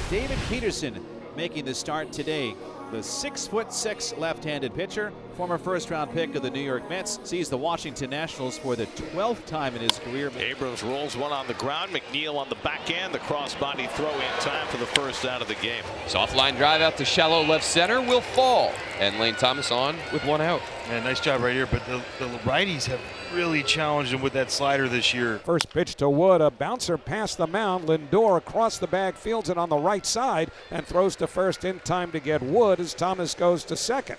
David Peterson making the start today. The 6'6" left-handed pitcher, former first-round pick of the New York Mets, sees the Washington Nationals for the 12th time in his career. Abrams rolls one on the ground. McNeil on the backhand. The crossbody throw in time for the first out of the game. Soft line drive out to shallow left center will fall. And Lane Thomas on with one out. Yeah, nice job right here, but the righties have really challenged him with that slider this year. First pitch to Wood, a bouncer past the mound. Lindor across the bag, fields it on the right side and throws to first in time to get Wood as Thomas goes to second.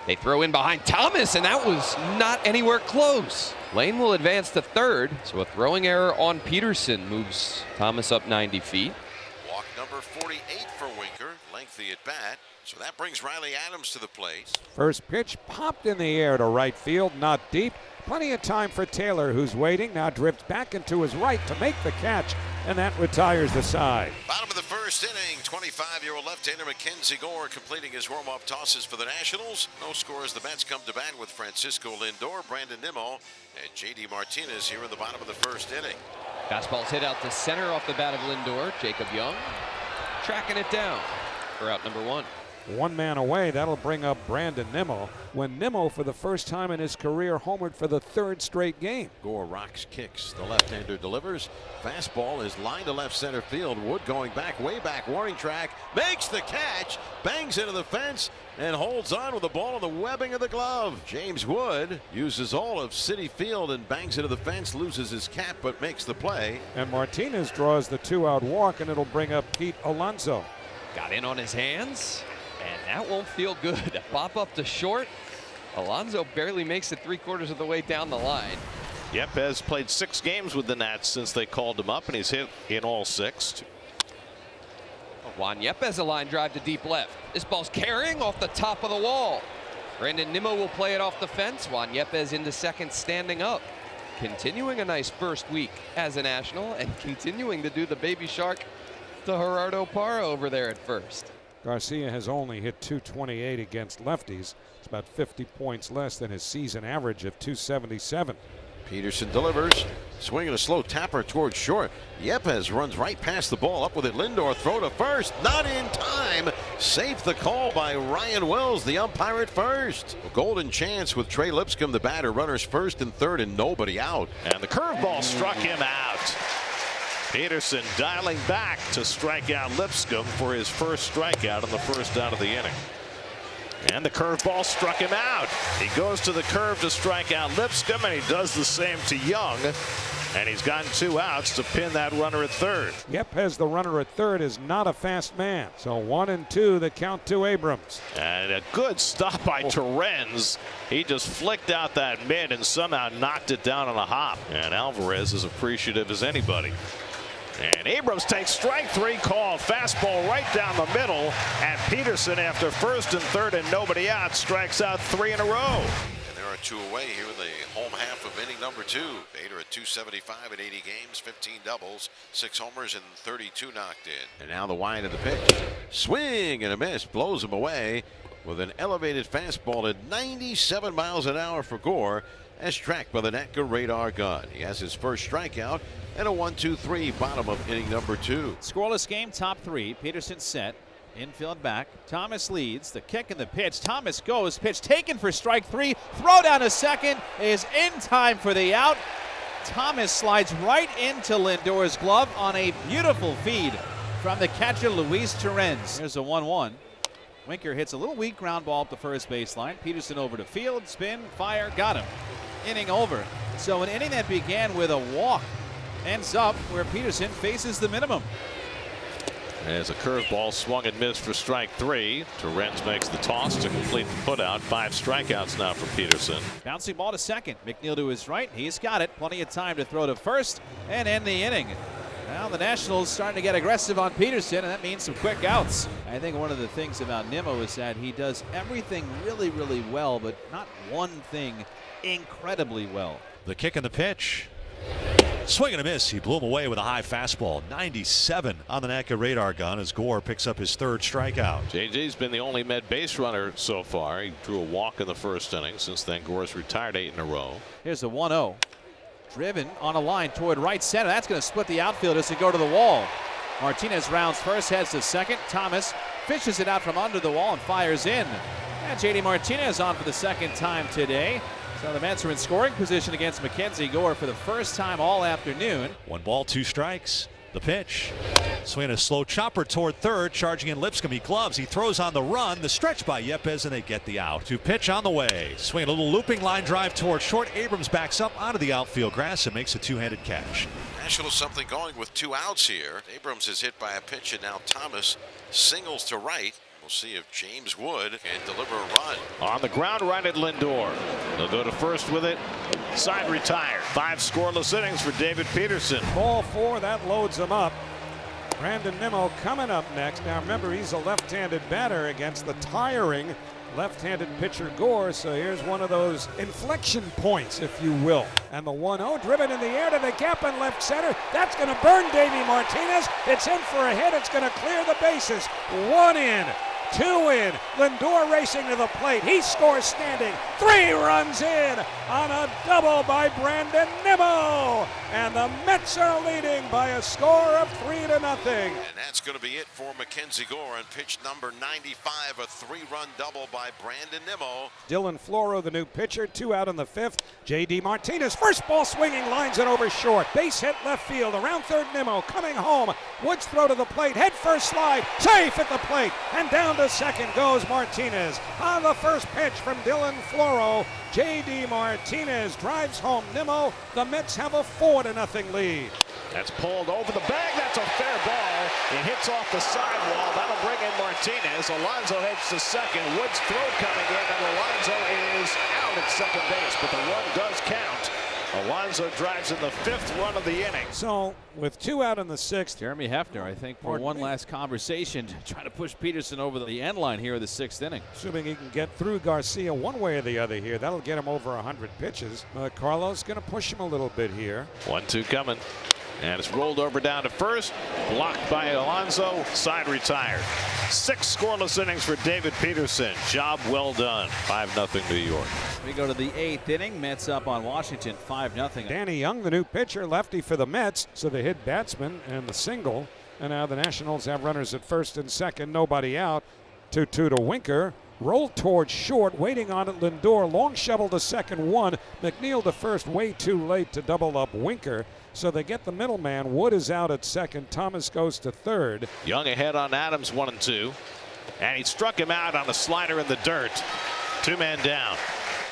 They throw in behind Thomas, and that was not anywhere close. Lane will advance to third, so a throwing error on Peterson moves Thomas up 90 feet. Walk number 48 for Winker, lengthy at bat. So that brings Riley Adams to the plate. First pitch popped in the air to right field, not deep. Plenty of time for Taylor, who's waiting, now drifts back into his right to make the catch, and that retires the side. Bottom of the first inning, 25-year-old left-hander Mackenzie Gore completing his warm-up tosses for the Nationals. No score as the Mets come to bat with Francisco Lindor, Brandon Nimmo, and J.D. Martinez here in the bottom of the first inning. Fastball's hit out to center off the bat of Lindor. Jacob Young tracking it down for out number one. One man away, that'll bring up Brandon Nimmo. When Nimmo, for the first time in his career, homered for the third straight game. Gore rocks, kicks. The left-hander delivers. Fastball is lined to left center field. Wood going back, way back, warning track. Makes the catch. Bangs into the fence and holds on with the ball in the webbing of the glove. James Wood uses all of Citi Field and bangs into the fence, loses his cap, but makes the play. And Martinez draws the two-out walk, and it'll bring up Pete Alonso. Got in on his hands. And that won't feel good. A pop up to short. Alonso barely makes it 3/4 of the way down the line. Yepez played 6 games with the Nats since they called him up, and he's hit in all 6. Juan Yepez, a line drive to deep left. This ball's carrying off the top of the wall. Brandon Nimmo will play it off the fence. Juan Yepez into second, standing up. Continuing a nice first week as a National and continuing to do the baby shark to Gerardo Parra over there at first. Garcia has only hit .228 against lefties. It's about 50 points less than his season average of .277. Peterson delivers. Swinging a slow tapper towards short. Yepez runs right past the ball. Up with it. Lindor throw to first. Not in time. Safe the call by Ryan Wells, the umpire at first. A golden chance with Trey Lipscomb, the batter. Runners first and third and nobody out. And the curveball struck him out. Peterson dialing back to strike out Lipscomb for his first strikeout in the first out of the inning. And the curveball struck him out. He goes to the curve to strike out Lipscomb, and he does the same to Young. And he's gotten 2 outs to pin that runner at third. Yepez, the runner at third, is not a fast man. So 1 and 2, the count to Abrams. And a good stop by Torrens. He just flicked out that mid and somehow knocked it down on a hop. And Alvarez is appreciative as anybody. And Abrams takes strike 3 call. Fastball right down the middle. And Peterson, after first and third and nobody out, strikes out 3 in a row. And there are 2 away here in the home half of inning number 2. Bader at .275 in 80 games, 15 doubles, 6 homers, and 32 knocked in. And now the wind of the pitch. Swing and a miss. Blows him away with an elevated fastball at 97 miles an hour for Gore, as tracked by the NATCA radar gun. He has his first strikeout and a 1-2-3 bottom of inning number 2. Scoreless game, top 3. Peterson set. Infield back. Thomas leads. The kick and the pitch. Thomas goes. Pitch taken for strike 3. Throw down to second is in time for the out. Thomas slides right into Lindor's glove on a beautiful feed from the catcher Luis Torrens. Here's a 1-1. Winker hits a little weak ground ball up the first baseline. Peterson over to field, spin, fire, got him. Inning over. So an inning that began with a walk ends up where Peterson faces the minimum. As a curveball swung and missed for strike 3. Torrens makes the toss to complete the putout. 5 strikeouts now for Peterson. Bouncing ball to second. McNeil to his right. He's got it. Plenty of time to throw to first and end the inning. Now the Nationals starting to get aggressive on Peterson, and that means some quick outs. I think one of the things about Nimmo is that he does everything really, really well, but not one thing incredibly well. The kick and the pitch. Swing and a miss. He blew him away with a high fastball. 97 on the NATCA radar gun as Gore picks up his 3rd strikeout. JJ's been the only Met base runner so far. He drew a walk in the first inning. Since then, Gore's retired 8 in a row. Here's a 1-0. Driven on a line toward right center. That's going to split the outfielders and go to the wall. Martinez rounds first, heads to second. Thomas fishes it out from under the wall and fires in. And J.D. Martinez on for the second time today. So the Mets are in scoring position against Mackenzie Gore for the first time all afternoon. 1 ball, 2 strikes. The pitch. Swinging a slow chopper toward third, charging in Lipscomb. He gloves, he throws on the run. The stretch by Yepez, and they get the out. To pitch on the way. Swing a little looping line drive toward short. Abrams backs up onto the outfield grass and makes a two-handed catch. Nationals something going with 2 outs here. Abrams is hit by a pitch, and now Thomas singles to right. We'll see if James Wood can deliver a run. On the ground right at Lindor. They'll go to first with it. Side retired. 5 scoreless innings for David Peterson. Ball 4, that loads him up. Brandon Nimmo coming up next. Now remember, he's a left-handed batter against the tiring left-handed pitcher Gore, so here's one of those inflection points, if you will. And the 1-0 driven in the air to the gap in left center. That's going to burn Davey Martinez. It's in for a hit. It's going to clear the bases. 1 in. 2 in. Lindor racing to the plate. He scores standing. 3 runs in on a double by Brandon Nimmo. And the Mets are leading by a score of 3-0. And that's going to be it for Mackenzie Gore on pitch number 95. A 3-run double by Brandon Nimmo. Dylan Floro, the new pitcher, 2 out in the 5th. J.D. Martinez, first ball swinging, lines it over short. Base hit left field. Around third, Nimmo coming home. Woods throw to the plate. Head first slide. Safe at the plate. And down to second goes Martinez. On the first pitch from Dylan Floro, J.D. Martinez drives home Nimmo. The Mets have a 4-0 lead. That's pulled over the bag. That's a fair ball. It hits off the sidewall. That'll bring in Martinez. Alonso heads to second. Woods throw coming in, and Alonso is out at second base, but the run does count. Alonso drives in the 5th run of the inning. So with 2 out in the 6th, Jeremy Hefner, I think, for one last conversation, trying to push Peterson over the end line here of the 6th inning. assuming he can get through Garcia one way or the other here, that'll get him over 100 pitches. Carlos going to push him a little bit here. 1-2 coming. And it's rolled over down to first. Blocked by Alonso. Side retired. 6 scoreless innings for David Peterson. Job well done. 5-0 New York. We go to the 8th inning. Mets up on Washington 5-0. Danny Young, the new pitcher, lefty for the Mets. So the hit batsman and the single. And now the Nationals have runners at first and second. Nobody out. 2-2 to Winker. Rolled towards short, waiting on it Lindor. Long shovel to second, 1. McNeil to first, way too late to double up Winker. So they get the middleman. Wood is out at second. Thomas goes to third. Young ahead on Adams, 1-2. And he struck him out on a slider in the dirt. 2 men down.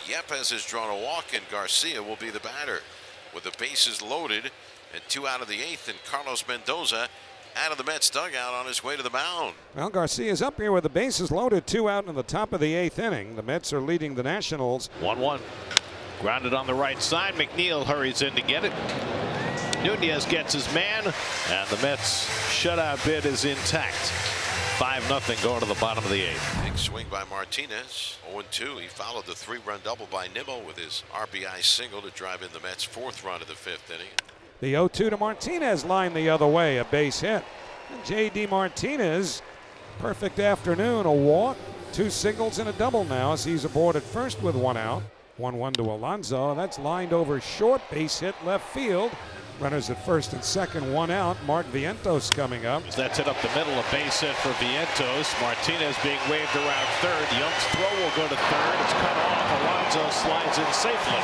Yepez has drawn a walk, and Garcia will be the batter. With the bases loaded and 2 out of the 8th, and Carlos Mendoza out of the Mets dugout on his way to the mound. Well, Garcia's up here with the bases loaded, 2 out in the top of the 8th inning. The Mets are leading the Nationals. 1-1. Grounded on the right side. McNeil hurries in to get it. Nunez gets his man, and the Mets shutout bid is intact. 5-0 going to the bottom of the 8th. Big swing by Martinez. 0-2. He followed the 3-run double by Nimmo with his RBI single to drive in the Mets' 4th run of the 5th inning. The 0-2 to Martinez, line the other way, a base hit. And J.D. Martinez, perfect afternoon, a walk, 2 singles and a double now as he's aboard at first with 1 out. 1-1 to Alonso. That's lined over short, base hit left field. Runners at first and second, 1 out. Mark Vientos coming up. That's hit up the middle, a base hit for Vientos. Martinez being waved around third. Young's throw will go to third. It's cut off. Alonso slides in safely.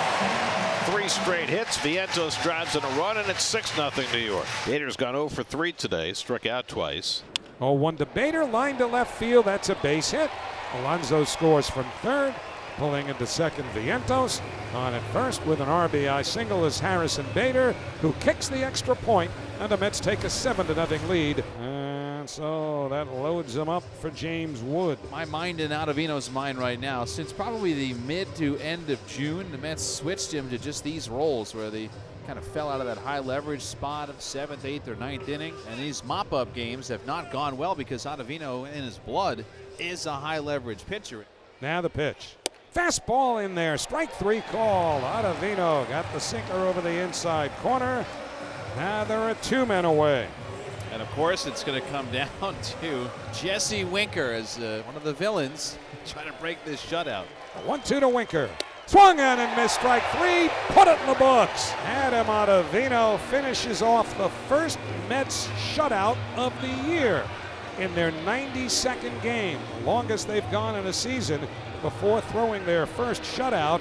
3 straight hits. Vientos drives in a run, and it's 6-0 New York. Bader's gone 0 for 3 today. Struck out twice. 0-1 to Bader, line to left field. That's a base hit. Alonso scores from third. Pulling into second, Vientos. On at first with an RBI single is Harrison Bader, who kicks the extra point, and the Mets take a 7-0 lead. And so that loads them up for James Wood. My mind in Ottavino's mind right now, since probably the mid to end of June, the Mets switched him to just these roles where they kind of fell out of that high leverage spot of 7th, 8th, or 9th inning. And these mop-up games have not gone well because Ottavino in his blood is a high leverage pitcher. Now the pitch. Fastball in there, strike 3 call. Ottavino got the sinker over the inside corner. Now there are 2 men away. And of course, it's going to come down to Jesse Winker as one of the villains trying to break this shutout. 1-2 to Winker. Swung in and missed. Strike 3. Put it in the books. Adam Ottavino finishes off the first Mets shutout of the year in their 92nd game, the longest they've gone in a season, before throwing their first shutout.